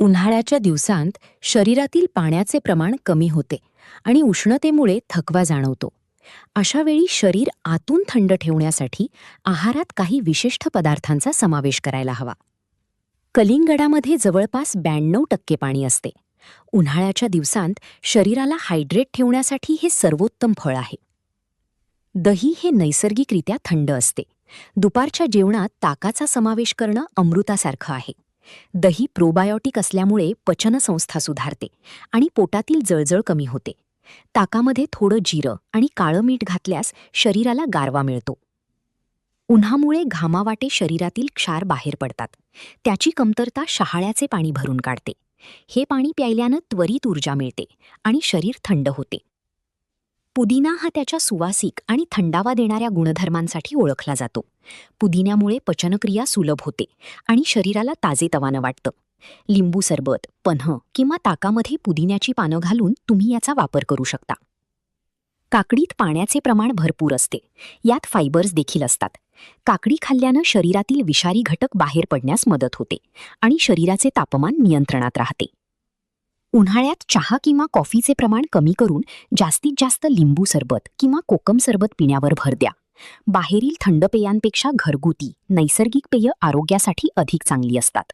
उन्हाळ्याच्या दिवसांत शरीरातील पाण्याचे प्रमाण कमी होते आणि उष्णतेमुळे थकवा जाणवतो. अशा वेळी शरीर आतून थंड ठेवण्यासाठी आहारात काही विशिष्ट पदार्थांचा समावेश करायला हवा. कलिंगडामध्ये जवळपास 92% पाणी असते. उन्हाळ्याच्या दिवसांत शरीराला हायड्रेट ठेवण्यासाठी हे सर्वोत्तम फळ आहे. दही हे नैसर्गिकरित्या थंड असते. दुपारच्या जेवणात ताकाचा समावेश करणं अमृतासारखं आहे. दही प्रोबायोटिक असल्यामुळे पचनसंस्था सुधारते आणि पोटातील जळजळ कमी होते. ताकामध्ये थोडं जिरं आणि काळं मीठ घातल्यास शरीराला गारवा मिळतो. उन्हामुळे घामावाटे शरीरातील क्षार बाहेर पडतात. त्याची कमतरता शहाळ्याचे पाणी भरून काढते. हे पाणी प्यायल्यानं त्वरित ऊर्जा मिळते आणि शरीर थंड होते. पुदिना हा त्याच्या सुवासिक आणि थंडावा देणाऱ्या गुणधर्मांसाठी ओळखला जातो. पुदिन्यामुळे पचनक्रिया सुलभ होते आणि शरीराला ताजेतवानं वाटतं. लिंबू सरबत, पन्ह किंवा ताकामध्ये पुदिन्याची पानं घालून तुम्ही याचा वापर करू शकता. काकडीत पाण्याचे प्रमाण भरपूर असते. यात फायबर्स देखील असतात. काकडी खाल्ल्यानं शरीरातील विषारी घटक बाहेर पडण्यास मदत होते आणि शरीराचे तापमान नियंत्रणात राहते. उन्हाळ्यात चहा किंवा कॉफीचे प्रमाण कमी करून जास्तीत जास्त लिंबू सरबत किंवा कोकम सरबत पिण्यावर भर द्या. बाहेरील थंड पेयांपेक्षा घरगुती, नैसर्गिक पेय आरोग्यासाठी अधिक चांगली असतात.